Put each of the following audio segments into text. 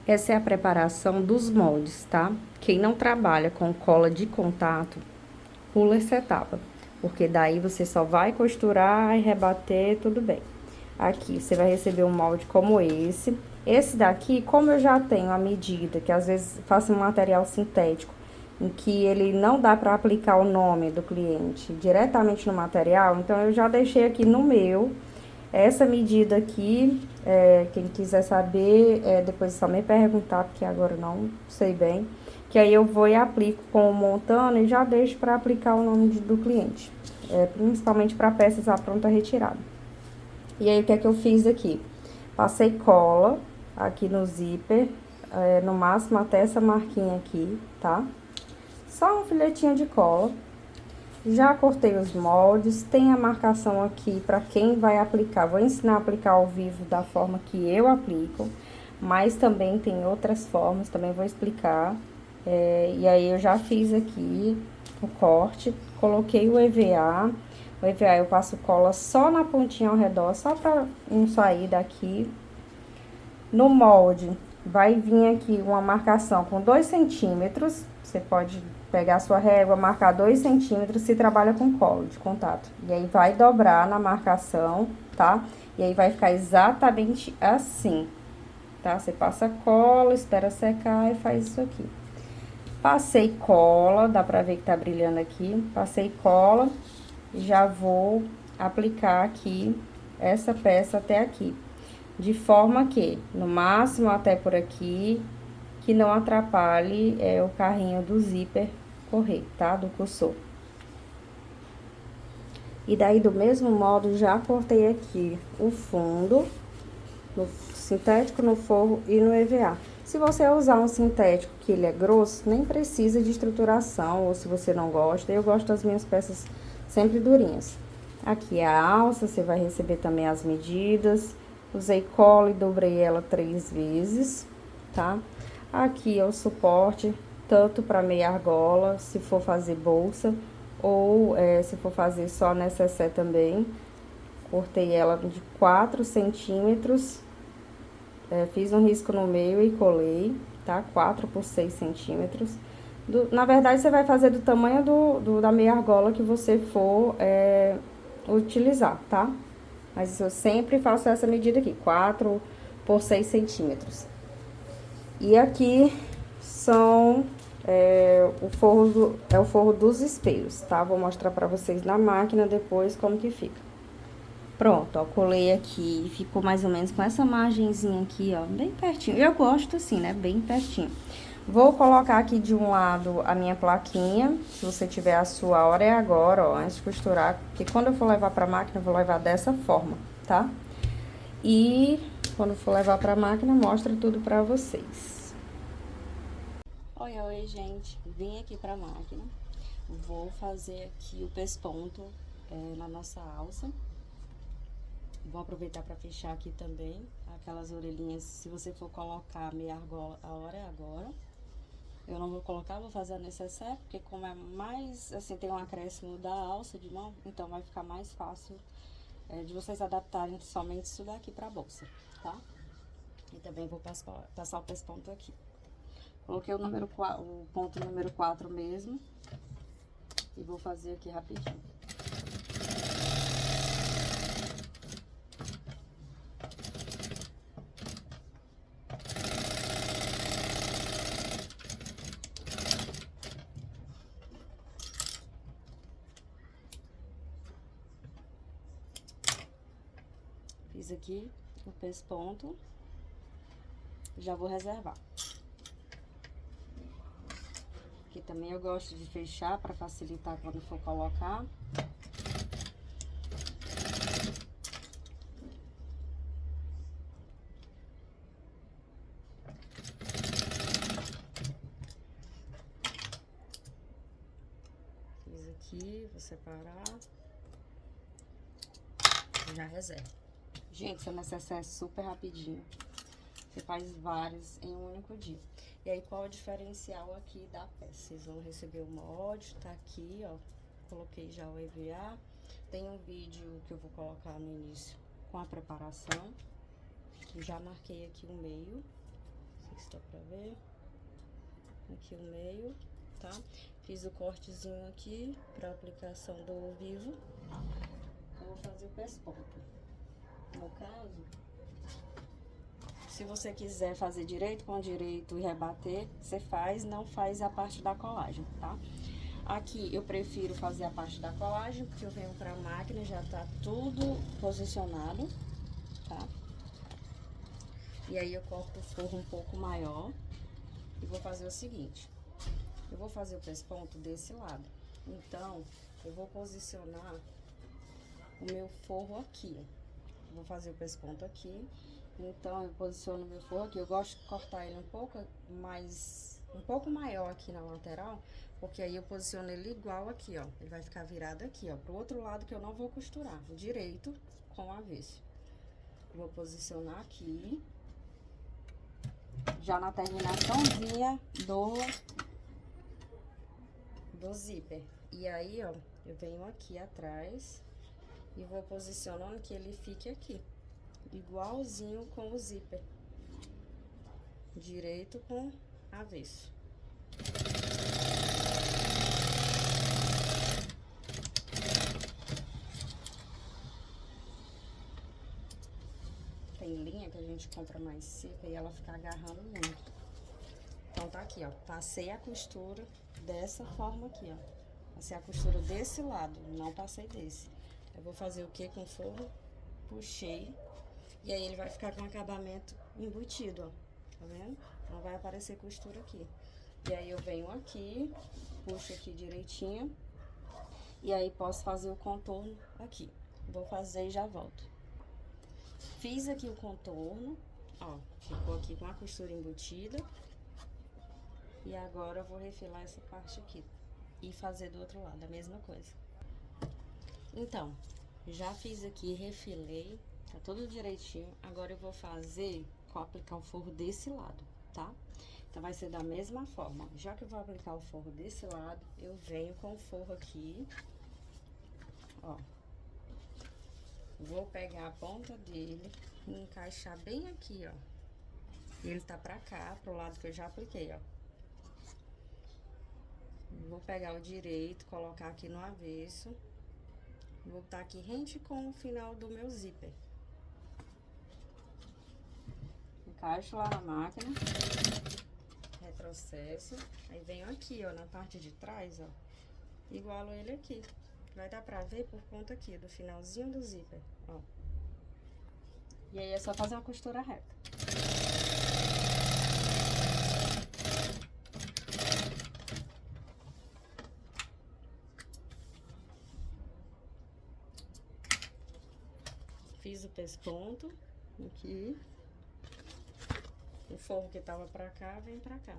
Essa é a preparação dos moldes, tá? Quem não trabalha com cola de contato, pula essa etapa, porque daí você só vai costurar e rebater, tudo bem. Aqui, você vai receber um molde como esse. Esse daqui, como eu já tenho a medida, que às vezes faço um material sintético, em que ele não dá para aplicar o nome do cliente diretamente no material, então eu já deixei aqui no meu. Essa medida aqui, quem quiser saber, depois é só me perguntar, porque agora eu não sei bem. Que aí eu vou e aplico com o montando e já deixo para aplicar o nome do cliente. Principalmente para peças à pronta retirada. E aí, o que é que eu fiz aqui? Passei cola aqui no zíper, no máximo até essa marquinha aqui, tá? Só um filetinho de cola. Já cortei os moldes, tem a marcação aqui para quem vai aplicar. Vou ensinar a aplicar ao vivo da forma que eu aplico, mas também tem outras formas, também vou explicar. E aí eu já fiz aqui o corte, coloquei o EVA. O EVA eu passo cola só na pontinha ao redor, só para não sair daqui. No molde, vai vir aqui uma marcação com 2 centímetros. Você pode pegar a sua régua, marcar 2 centímetros se trabalha com cola de contato. E aí, vai dobrar na marcação, tá? E aí, vai ficar exatamente assim, tá? Você passa cola, espera secar e faz isso aqui. Passei cola, dá pra ver que tá brilhando aqui. Passei cola e já vou aplicar aqui essa peça até aqui. De forma que, no máximo até por aqui, que não atrapalhe o carrinho do zíper correr, tá? Do cursor. E daí, do mesmo modo, já cortei aqui o fundo, no sintético, no forro e no EVA. Se você usar um sintético que ele é grosso, nem precisa de estruturação, ou se você não gosta, eu gosto das minhas peças sempre durinhas. Aqui é a alça, você vai receber também as medidas. Usei cola e dobrei ela 3 vezes, tá? Aqui é o suporte, tanto para meia argola, se for fazer bolsa, ou se for fazer só necessaire também. Cortei ela de 4 centímetros, fiz um risco no meio e colei, tá? 4 por 6 centímetros. Na verdade, você vai fazer do tamanho da meia argola que você for utilizar, tá? Mas eu sempre faço essa medida aqui, 4 por 6 centímetros. E aqui são o forro dos espelhos, tá? Vou mostrar pra vocês na máquina depois como que fica. Pronto, ó, colei aqui, ficou mais ou menos com essa margenzinha aqui, ó, bem pertinho. Eu gosto assim, né, bem pertinho. Vou colocar aqui de um lado a minha plaquinha, se você tiver a sua hora é agora, ó, antes de costurar, porque quando eu for levar pra máquina, eu vou levar dessa forma, tá? E quando for levar pra máquina, mostra tudo pra vocês. Oi, gente, vim aqui pra máquina, vou fazer aqui o pesponto na nossa alça. Vou aproveitar para fechar aqui também aquelas orelhinhas. Se você for colocar meia argola, a hora é agora. Eu não vou colocar, vou fazer a necessaire, porque como é mais, assim, tem um acréscimo da alça de mão, então vai ficar mais fácil de vocês adaptarem somente isso daqui pra bolsa, tá? E também vou passar o pesponto aqui. Coloquei o ponto número 4 mesmo, e vou fazer aqui rapidinho. Fiz aqui o pesponto, já vou reservar. Aqui também eu gosto de fechar para facilitar quando for colocar. Fiz aqui, vou separar. Já reservo. Gente, essa necessaire é super rapidinho. Você faz vários em um único dia. E aí, qual é o diferencial aqui da peça? Vocês vão receber o molde, tá aqui, ó. Coloquei já o EVA. Tem um vídeo que eu vou colocar no início com a preparação. Já marquei aqui o meio. Você sei se dá pra ver. Aqui o meio, tá? Fiz o cortezinho aqui pra aplicação do vivo. Eu vou fazer o pesponto. No caso, se você quiser fazer direito com direito e rebater, você faz, não faz a parte da colagem, tá? Aqui eu prefiro fazer a parte da colagem, porque eu venho pra máquina, já tá tudo posicionado, tá? E aí eu corto o forro um pouco maior e vou fazer o seguinte. Eu vou fazer o pesponto desse lado. Então, eu vou posicionar o meu forro aqui, ó. Vou fazer o pesponto aqui. Então, eu posiciono o meu forro aqui. Eu gosto de cortar ele um pouco maior aqui na lateral, porque aí eu posiciono ele igual aqui, ó. Ele vai ficar virado aqui, ó, pro outro lado que eu não vou costurar, o direito com o avesso. Vou posicionar aqui, já na terminaçãozinha do zíper. E aí, ó, eu venho aqui atrás e vou posicionando que ele fique aqui, igualzinho com o zíper, direito com avesso. Tem linha que a gente compra mais seca e ela fica agarrando muito. Então, tá aqui, ó. Passei a costura dessa forma aqui, ó. Passei a costura desse lado, não passei desse. Eu vou fazer o que com o forro? Puxei. E aí, ele vai ficar com acabamento embutido, ó. Tá vendo? Não vai aparecer costura aqui. E aí, eu venho aqui, puxo aqui direitinho. E aí, posso fazer o contorno aqui. Vou fazer e já volto. Fiz aqui o contorno, ó. Ficou aqui com a costura embutida. E agora eu vou refilar essa parte aqui e fazer do outro lado a mesma coisa. Então, já fiz aqui, refilei, tá tudo direitinho. Agora eu vou aplicar o forro desse lado, tá? Então, vai ser da mesma forma. Já que eu vou aplicar o forro desse lado, eu venho com o forro aqui, ó. Vou pegar a ponta dele e encaixar bem aqui, ó. Ele tá pra cá, pro lado que eu já apliquei, ó. Vou pegar o direito, colocar aqui no avesso. Vou botar aqui rente com o final do meu zíper. Encaixo lá na máquina. Retrocesso. Aí venho aqui, ó, na parte de trás, ó. Igualo ele aqui. Vai dar pra ver por conta aqui, do finalzinho do zíper, ó. E aí é só fazer uma costura reta. Fiz o pesponto aqui. O forro que tava pra cá, vem pra cá.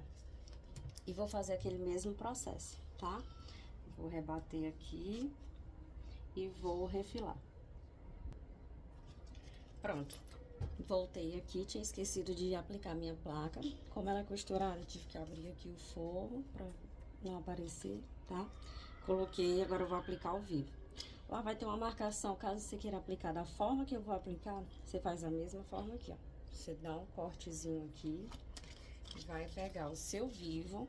E vou fazer aquele mesmo processo, tá? Vou rebater aqui e vou refilar. Pronto. Voltei aqui, tinha esquecido de aplicar minha placa. Como ela é costurada, eu tive que abrir aqui o forro pra não aparecer, tá? Coloquei, agora eu vou aplicar ao vivo. Lá vai ter uma marcação, caso você queira aplicar da forma que eu vou aplicar, você faz a mesma forma aqui, ó. Você dá um cortezinho aqui, vai pegar o seu vivo,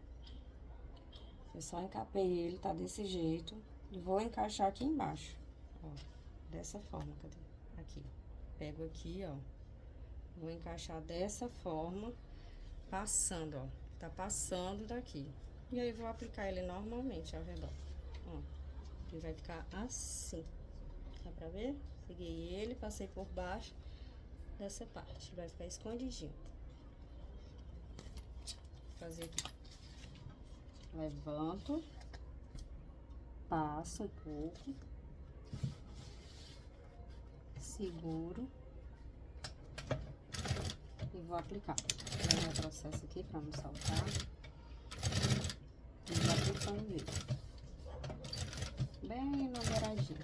eu só encapei ele, tá desse jeito, e vou encaixar aqui embaixo, ó, dessa forma, cadê? Aqui, pego aqui, ó, vou encaixar dessa forma, passando, ó, tá passando daqui. E aí, vou aplicar ele normalmente ao redor, ó. Ele vai ficar assim, dá pra ver? Peguei ele, passei por baixo dessa parte, vai ficar escondidinho. Vou fazer aqui. Levanto, passo um pouco, seguro e vou aplicar. Vou retrocesso aqui pra não saltar. E vou aplicando ele. Bem na beiradinha.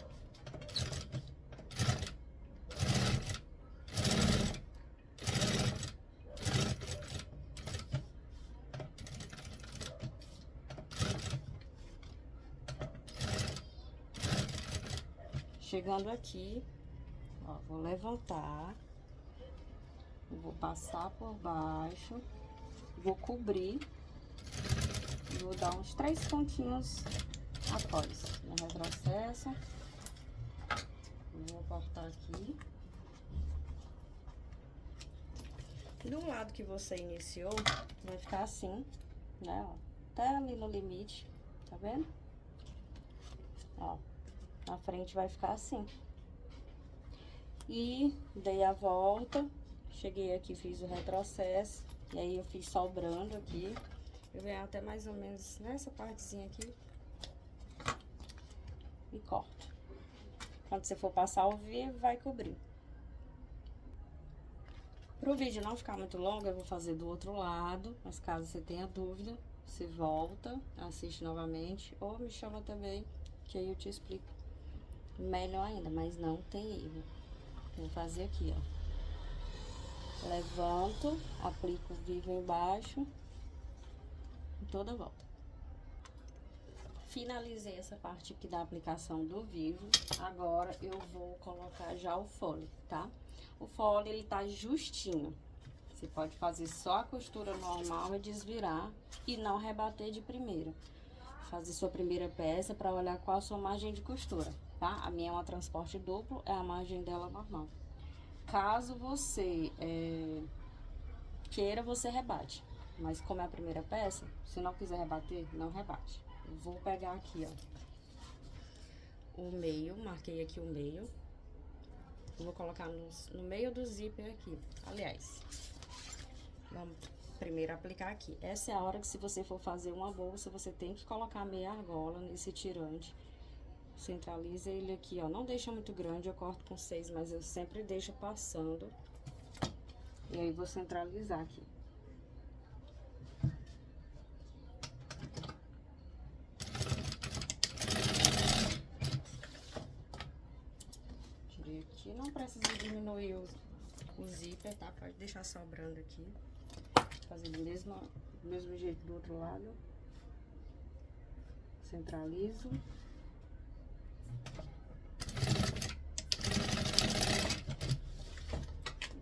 Chegando aqui, ó, vou levantar, vou passar por baixo Vou cobrir. Vou dar uns 3 pontinhos após. No retrocesso. Vou cortar aqui. Do lado que você iniciou, vai ficar assim, né, ó. Até ali no limite, tá vendo? Ó, na frente vai ficar assim. E dei a volta, cheguei aqui, fiz o retrocesso, e aí eu fiz sobrando aqui. Eu venho até mais ou menos nessa partezinha aqui e corto. Quando você for passar ao vivo, vai cobrir. Pro vídeo não ficar muito longo, eu vou fazer do outro lado, mas caso você tenha dúvida, você volta, assiste novamente, ou me chama também, que aí eu te explico melhor ainda, mas não tem erro. Vou fazer aqui, ó. Levanto, aplico o vivo embaixo, em toda a volta. Finalizei essa parte aqui da aplicação do vivo. Agora eu vou colocar já o fole, tá? O fole, ele tá justinho. Você pode fazer só a costura normal e desvirar e não rebater de primeira. Fazer sua primeira peça para olhar qual a sua margem de costura, tá? A minha é uma transporte duplo, é a margem dela normal. Caso você queira, você rebate. Mas como é a primeira peça, se não quiser rebater, não rebate. Eu vou pegar aqui, ó, o meio, marquei aqui o meio. Vou colocar no meio do zíper aqui. Aliás, vamos primeiro aplicar aqui. Essa é a hora que, se você for fazer uma bolsa, você tem que colocar meia argola nesse tirante. Centraliza ele aqui, ó. Não deixa muito grande, eu corto com 6, mas eu sempre deixo passando. E aí, vou centralizar aqui. Tirei aqui. Não precisa diminuir o zíper, tá? Pode deixar sobrando aqui. Fazer do mesmo jeito do outro lado. Centralizo.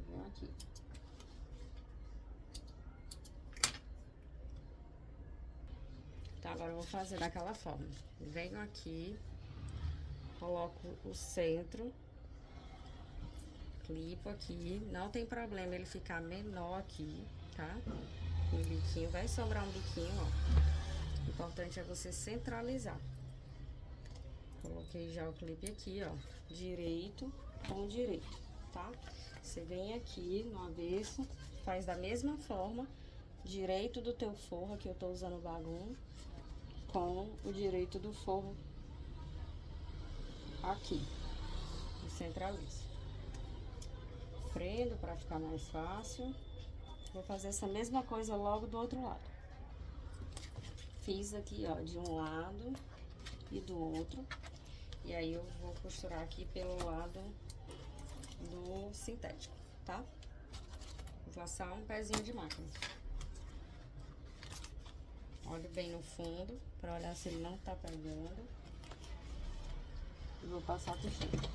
Venho aqui. Tá, agora eu vou fazer daquela forma. Venho aqui, coloco o centro, clipo aqui. Não tem problema ele ficar menor aqui, tá? O biquinho, vai sobrar um biquinho, ó. O importante é você centralizar. Coloquei já o clipe aqui, ó, direito com direito, tá? Você vem aqui no avesso, faz da mesma forma, direito do teu forro, que eu tô usando o bagulho, com o direito do forro aqui. E centralizo. Prendo pra ficar mais fácil. Vou fazer essa mesma coisa logo do outro lado. Fiz aqui, ó, de um lado e do outro. E aí, eu vou costurar aqui pelo lado do sintético, tá? Vou passar um pezinho de máquina. Olho bem no fundo, pra olhar se ele não tá pegando. E vou passar puxando.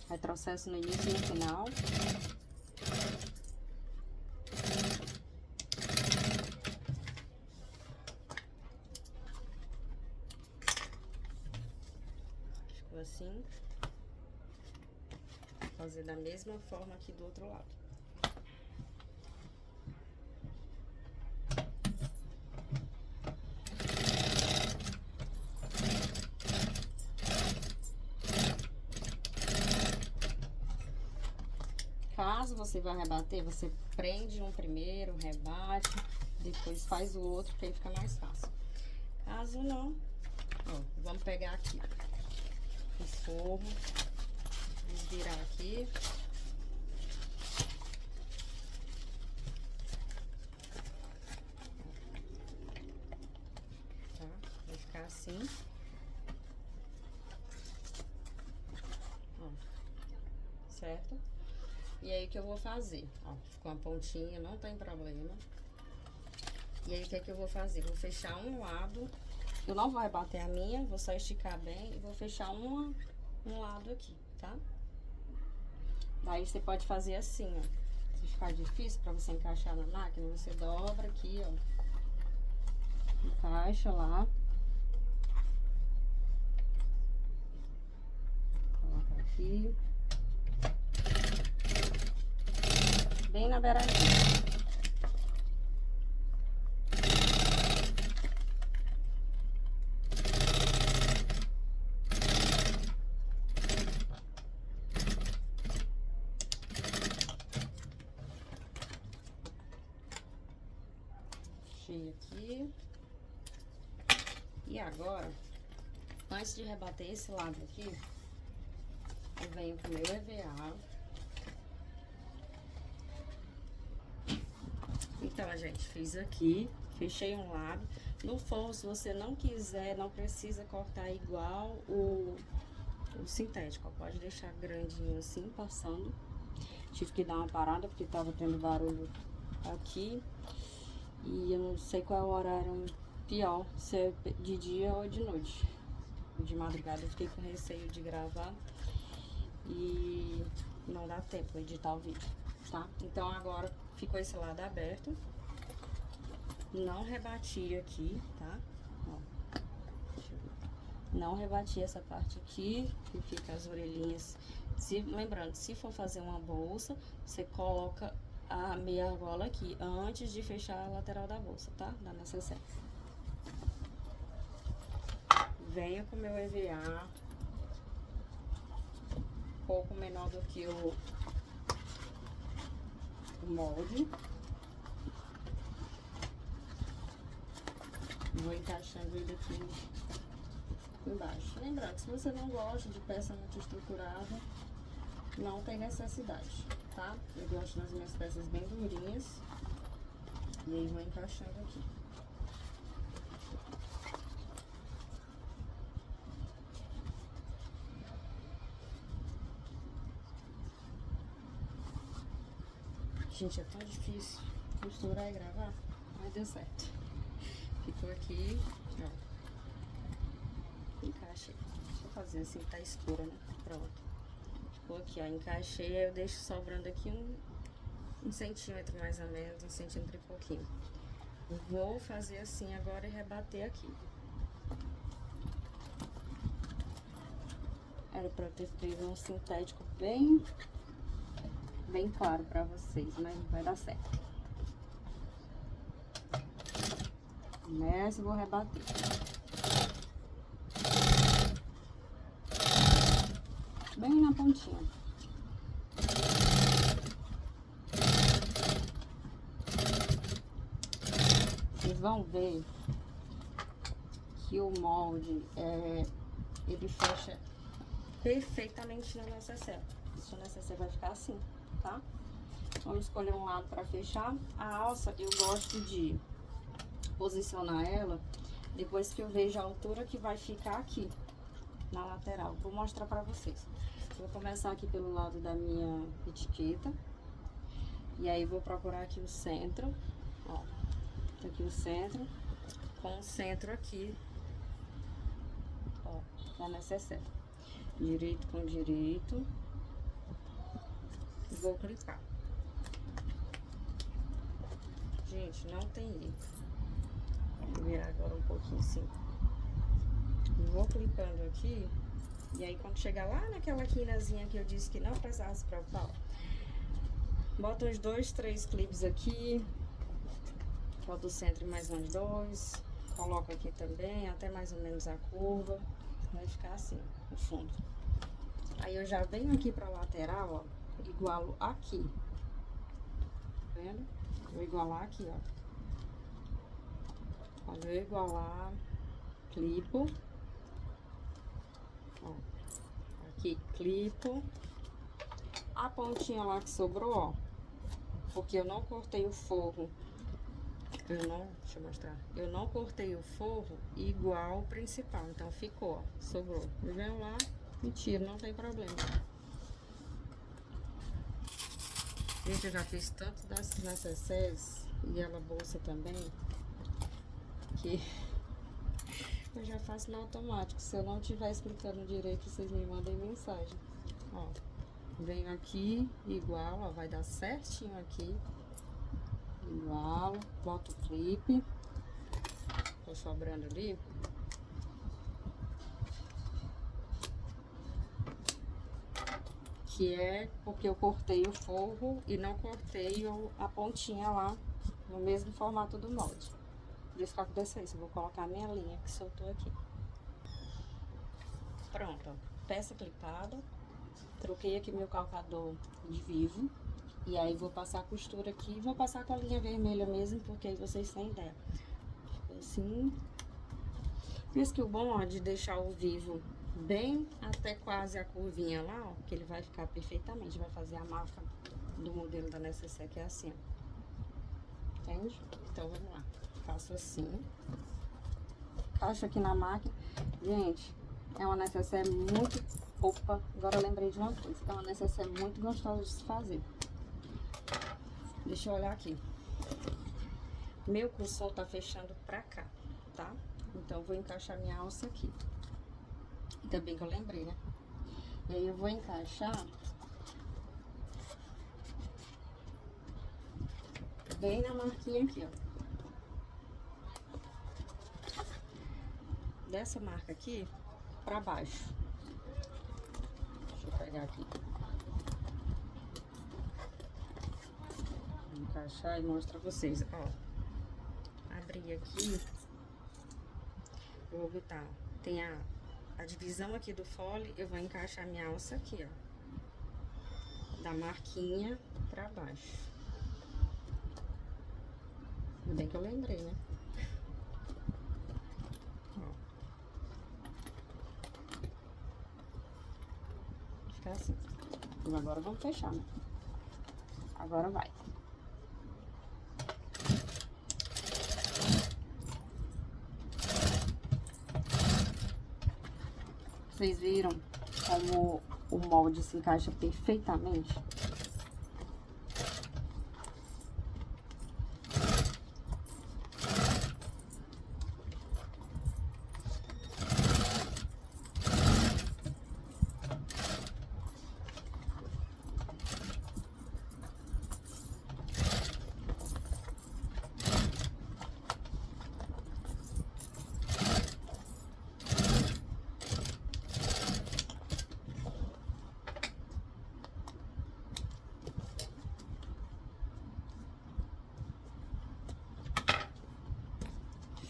Retrocesso no início e no final. Ficou assim. Vou fazer da mesma forma aqui do outro lado. Caso você vá rebater, você prende um primeiro, rebate, depois faz o outro, que aí fica mais fácil. Caso não, ó, vamos pegar aqui o forro, desvirar aqui. Tá? Vai ficar assim. Ó, certo? E aí, o que eu vou fazer? Ó, ficou uma pontinha, não tem problema. E aí, o que é que eu vou fazer? Vou fechar um lado. Eu não vou rebater a minha, vou só esticar bem e vou fechar um lado aqui, tá? Daí, você pode fazer assim, ó. ficar difícil pra você encaixar na máquina, você dobra aqui, ó. Encaixa lá. Coloca aqui. Bem na beiradinha. Aqui. E agora, antes de rebater esse lado aqui, eu venho com o meu EVA. Então, gente, fiz aqui, fechei um lado. No forro, se você não quiser, não precisa cortar igual o sintético, ó. Pode deixar grandinho assim, passando. Tive que dar uma parada, porque tava tendo barulho aqui. E eu não sei qual é o horário pior, se é de dia ou de noite. De madrugada eu fiquei com receio de gravar e não dá tempo de editar o vídeo, tá? Então agora ficou esse lado aberto. Não rebati aqui, tá? Ó, deixa eu ver. Não rebati essa parte aqui, que fica as orelhinhas. Lembrando, se for fazer uma bolsa, você coloca a meia argola aqui, antes de fechar a lateral da bolsa, tá? Da necessaire. Venho com o meu EVA, um pouco menor do que o molde. Vou encaixando ele aqui embaixo. Lembrando, se você não gosta de peça muito estruturada, não tem necessidade, tá? Eu gosto das minhas peças bem durinhas. E aí vou encaixando aqui. Gente, é tão difícil costurar e gravar, mas deu certo. Ficou aqui, ó. Encaixei. Deixa eu fazer assim, tá escura, né? Pronto. Ficou aqui, ó, encaixei, aí eu deixo sobrando aqui um centímetro mais ou menos, 1 centímetro e pouquinho. Vou fazer assim agora e rebater aqui. Era pra eu ter feito um sintético bem claro pra vocês, mas vai dar certo. Começo e vou rebater. Bem na pontinha. Vocês vão ver que o molde, ele fecha perfeitamente na necessaire. Essa necessaire vai ficar assim, tá? Vamos escolher um lado pra fechar. A alça, eu gosto de posicionar ela depois que eu vejo a altura que vai ficar aqui na lateral. Vou mostrar pra vocês. Vou começar aqui pelo lado da minha etiqueta. E aí vou procurar aqui o centro. Ó, tá aqui o centro. Com o centro aqui, ó, da necessaire. Direito com direito. Vou clicar. Gente, não tem erro. Vou virar agora um pouquinho assim. Vou clicando aqui. E aí, quando chegar lá naquela quinazinha que eu disse que não precisava se preocupar, bota uns 2, 3 clipes aqui. Bota o centro mais uns 2. Coloco aqui também, até mais ou menos a curva. Vai ficar assim, o fundo. Aí eu já venho aqui pra lateral, ó. Igualo aqui. Tá vendo? Vou igualar aqui, ó. Quando eu igualar, clipo. Ó, aqui, clipo. A pontinha lá que sobrou, ó. Porque eu não cortei o forro. Deixa eu mostrar. Eu não cortei o forro igual o principal. Então ficou, ó. Sobrou. Eu venho lá e tiro, não tem problema. Gente, eu já fiz tanto dessas necessaires e ela bolsa também, que eu já faço no automático. Se eu não estiver explicando direito, vocês me mandem mensagem. Ó, Venho aqui, igual, ó, vai dar certinho aqui. Igual, boto o clipe. Tô sobrando ali. Que é porque eu cortei o forro e não cortei a pontinha lá no mesmo formato do molde. Por isso que aconteceu isso. Eu vou colocar a minha linha que soltou aqui. Pronto, ó. Peça clipada. Troquei aqui meu calcador de vivo. E aí vou passar a costura aqui. Vou passar com a linha vermelha mesmo, porque aí vocês têm ideia. Assim. Por isso que o bom, ó, de deixar o vivo bem até quase a curvinha lá, ó, que ele vai ficar perfeitamente. Vai fazer a marca do modelo da necessaire, que é assim, ó. Entende? Então, vamos lá. Faço assim. Encaixo aqui na máquina. Gente, é uma necessaire muito... Opa, agora eu lembrei de uma coisa. É uma necessaire muito gostosa de se fazer. Deixa eu olhar aqui. Meu cursor tá fechando pra cá, tá? Então, eu vou encaixar minha alça aqui. Ainda bem que eu lembrei, né? E aí, eu vou encaixar bem na marquinha aqui, ó. Dessa marca aqui pra baixo. Deixa eu pegar aqui. Vou encaixar e mostrar pra vocês, ó. Abri aqui. Eu vou botar, tem a divisão aqui do fole, eu vou encaixar minha alça aqui, ó. Da marquinha pra baixo. Ainda bem que eu lembrei, né? Ó. Fica assim. E agora vamos fechar, né? Agora vai. Vocês viram como o molde se encaixa perfeitamente?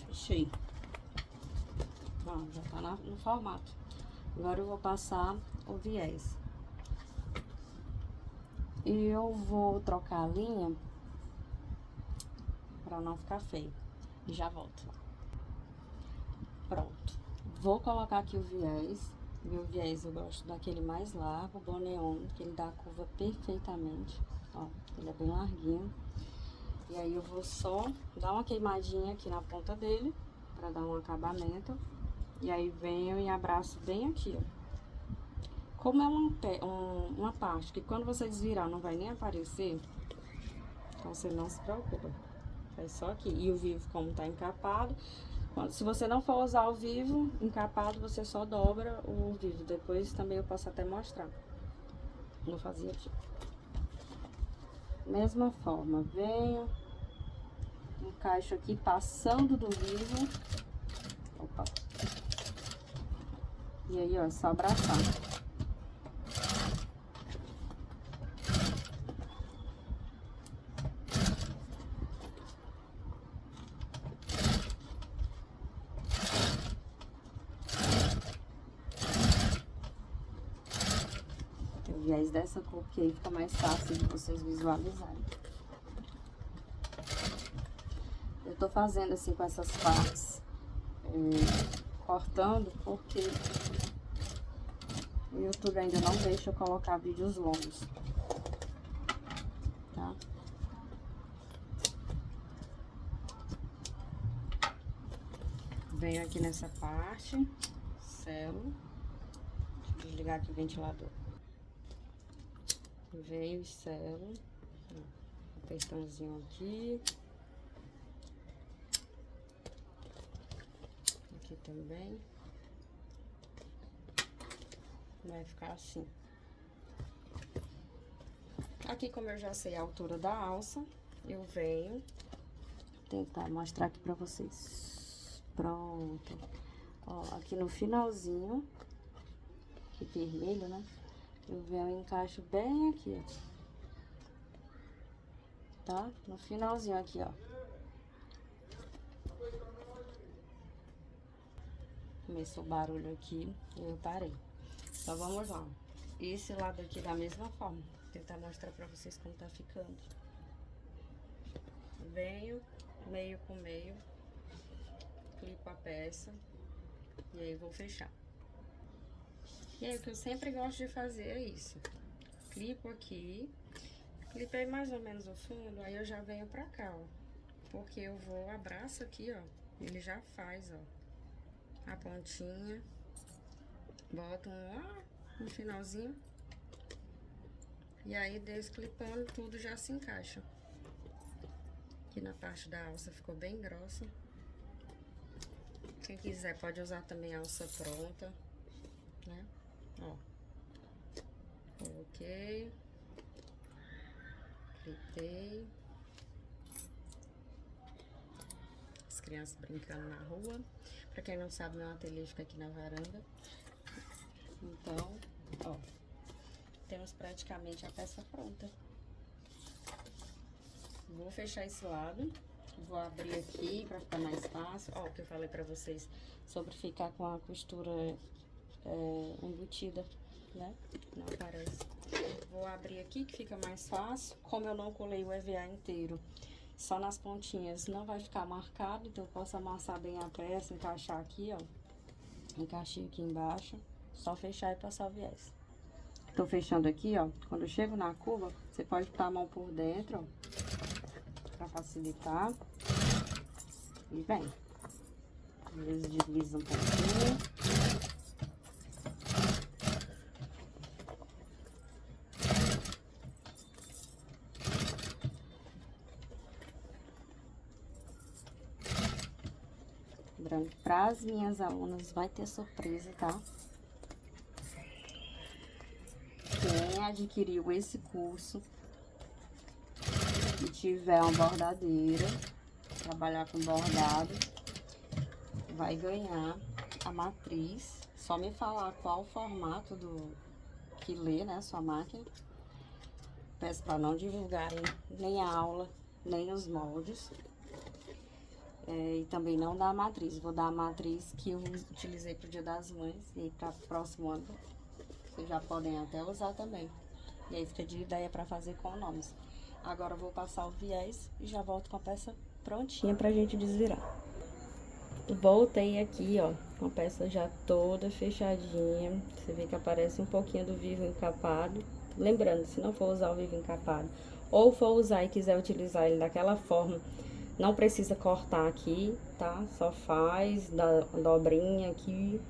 Fechei. Ó, já tá no formato. Agora eu vou passar o viés. E eu vou trocar a linha pra não ficar feio. E já volto. Pronto. Vou colocar aqui o viés. Meu viés eu gosto daquele mais largo, Boneon, que ele dá a curva perfeitamente. Ó, ele é bem larguinho. E aí eu vou só dar uma queimadinha aqui na ponta dele, pra dar um acabamento. E aí venho e abraço bem aqui, ó. Como é uma parte que quando vocês virar não vai nem aparecer, então você não se preocupa. Faz só aqui. E o vivo, como tá encapado, se você não for usar o vivo encapado, você só dobra o vivo. Depois também eu posso até mostrar. Vou fazer aqui. Mesma forma, venho, encaixo aqui passando do vivo. Opa. E aí, ó, é só abraçar. O viés dessa cor, que aí fica mais fácil de vocês visualizarem. Eu tô fazendo assim com essas partes, cortando, porque o YouTube ainda não deixa eu colocar vídeos longos, tá? Venho aqui nessa parte, selo. Deixa eu desligar aqui o ventilador. Venho e selo. Apertãozinho aqui. Aqui também. Vai ficar assim. Aqui, como eu já sei a altura da alça, eu venho tentar mostrar aqui pra vocês. Pronto. Ó, aqui no finalzinho, aqui vermelho, né? Eu venho e encaixo bem aqui, ó. Tá? No finalzinho aqui, ó. Começou o barulho aqui, eu parei. Então, vamos lá. Esse lado aqui da mesma forma. Vou tentar mostrar pra vocês como tá ficando. Venho, meio com meio. Clipo a peça. E aí, vou fechar. E aí, o que eu sempre gosto de fazer é isso. Clipo aqui. Clipei mais ou menos o fundo, aí eu já venho pra cá, ó. Porque eu vou, abraço aqui, ó. Ele já faz, ó. A pontinha. Boto lá no finalzinho. E aí, desclipando, tudo já se encaixa. Aqui na parte da alça ficou bem grossa. Quem quiser pode usar também a alça pronta, né? Ó. Coloquei. Clipei. As crianças brincando na rua. Pra quem não sabe, meu ateliê fica aqui na varanda. Então, ó. Temos praticamente a peça pronta. Vou fechar esse lado. Vou abrir aqui pra ficar mais fácil. Ó, o que eu falei pra vocês sobre ficar com a costura embutida, né? Não aparece. Vou abrir aqui que fica mais fácil. Como eu não colei o EVA inteiro, só nas pontinhas não vai ficar marcado. Então, eu posso amassar bem a peça, encaixar aqui, ó. Encaixei aqui embaixo. Só fechar e passar o viés. Tô fechando aqui, ó. Quando eu chego na curva, você pode botar a mão por dentro, ó. Pra facilitar. E vem. Às vezes desliza um pouquinho. Lembrando que para as minhas alunas vai ter surpresa, tá? Quem adquiriu esse curso e tiver uma bordadeira, trabalhar com bordado, vai ganhar a matriz. Só me falar qual o formato que lê, né, sua máquina. Peço para não divulgarem nem a aula, nem os moldes. E também não dar a matriz. Vou dar a matriz que eu utilizei pro Dia das Mães. E para o próximo ano, vocês já podem até usar também. E aí fica de ideia para fazer com nomes. Agora eu vou passar o viés e já volto com a peça prontinha pra gente desvirar. Voltei aqui, ó, com a peça já toda fechadinha. Você vê que aparece um pouquinho do vivo encapado. Lembrando, se não for usar o vivo encapado, ou for usar e quiser utilizar ele daquela forma, não precisa cortar aqui, tá? Só faz da dobrinha aqui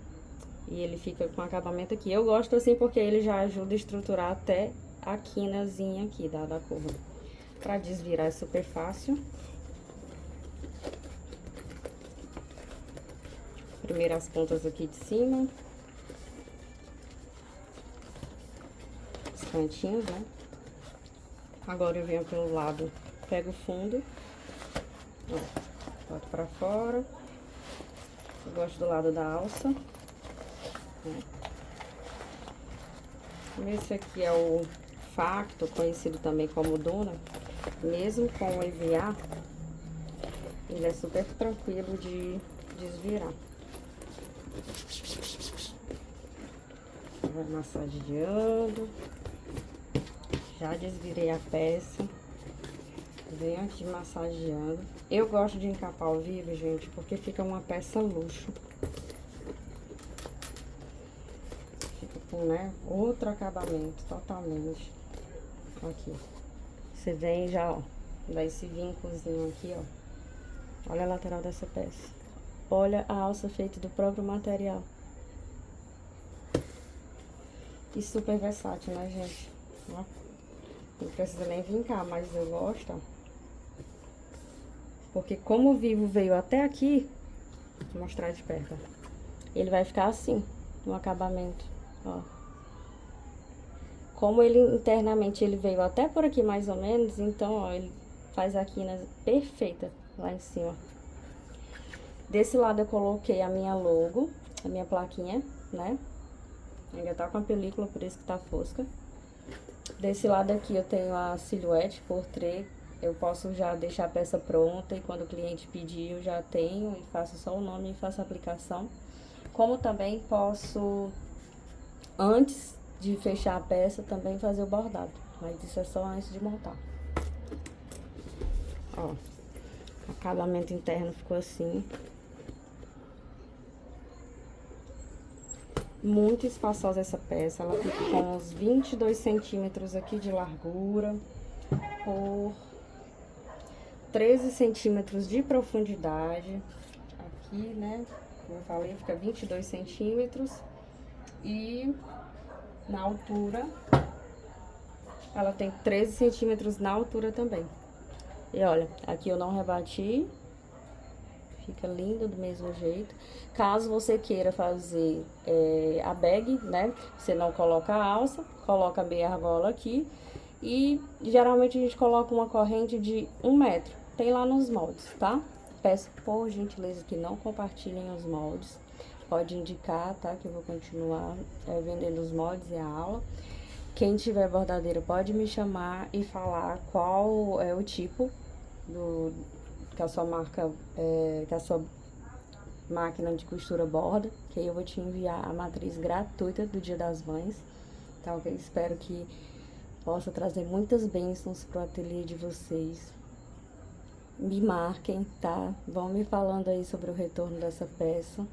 e ele fica com acabamento aqui. Eu gosto assim porque ele já ajuda a estruturar até a quinazinha aqui da curva. Pra desvirar é super fácil. Primeiro as pontas aqui de cima. Os cantinhos, né? Agora eu venho pelo lado, pego o fundo. Ó, boto pra fora. Eu gosto do lado da alça. Esse aqui é o facto, conhecido também como duna. Mesmo com o EVA, ele é super tranquilo de desvirar. Vai massageando. Já desvirei a peça. Venho aqui massageando. Eu gosto de encapar ao vivo, gente, porque fica uma peça luxo. Fica com, né, outro acabamento totalmente. Aqui. Você vem já, ó, dá esse vincozinho aqui, ó. Olha a lateral dessa peça. Olha a alça feita do próprio material. E super versátil, né, gente? Ó. Não precisa nem vincar, mas eu gosto, ó. Porque como o vivo veio até aqui, vou mostrar de perto, ó. Ele vai ficar assim, no acabamento, ó. Como ele internamente ele veio até por aqui mais ou menos, então, ó, ele faz a quina perfeita lá em cima. Desse lado eu coloquei a minha logo, a minha plaquinha, né? Ainda tá com a película, por isso que tá fosca. Desse lado aqui eu tenho a silhuete portrait. Eu posso já deixar a peça pronta e quando o cliente pedir eu já tenho e faço só o nome e faço a aplicação. Como também posso, antes de fechar a peça, também fazer o bordado. Mas isso é só antes de montar. Ó, o acabamento interno ficou assim. Muito espaçosa essa peça, ela fica com uns 22 centímetros aqui de largura, por 13 centímetros de profundidade, aqui, né, como eu falei, fica 22 centímetros, e na altura, ela tem 13 centímetros na altura também. E olha, aqui eu não rebati, fica lindo do mesmo jeito. Caso você queira fazer a bag, né? Você não coloca a alça, coloca a meia argola aqui. E geralmente a gente coloca uma corrente de 1 metro. Tem lá nos moldes, tá? Peço por gentileza que não compartilhem os moldes. Pode indicar, tá? Que eu vou continuar vendendo os moldes e a aula. Quem tiver bordadeira pode me chamar e falar qual é o tipo que a sua marca, que a sua máquina de costura borda, que aí eu vou te enviar a matriz gratuita do Dia das Mães, tá ok? Espero que possa trazer muitas bênçãos pro ateliê de vocês. Me marquem, tá? Vão me falando aí sobre o retorno dessa peça.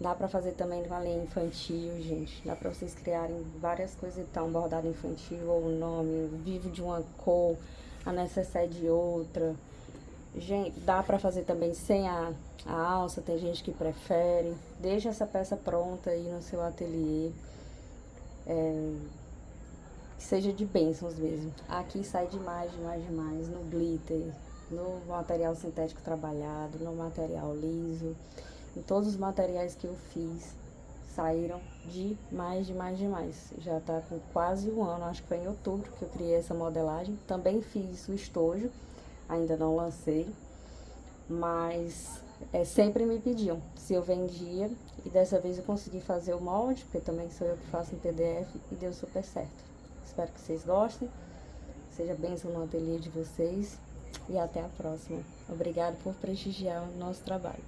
Dá pra fazer também uma linha infantil, gente. Dá pra vocês criarem várias coisas, então, bordado infantil, ou o nome, vivo de uma cor, a necessaire de outra. Gente, dá pra fazer também sem a alça, tem gente que prefere. Deixa essa peça pronta aí no seu ateliê. Que seja de bênçãos mesmo. Aqui sai demais, demais, demais. No glitter, no material sintético trabalhado, no material liso. Em todos os materiais que eu fiz, saíram demais, demais, demais. Já tá com quase um ano, acho que foi em outubro que eu criei essa modelagem. Também fiz o estojo. Ainda não lancei, mas sempre me pediam se eu vendia, e dessa vez eu consegui fazer o molde, porque também sou eu que faço em PDF, e deu super certo. Espero que vocês gostem, seja bênção no ateliê de vocês, e até a próxima. Obrigada por prestigiar o nosso trabalho.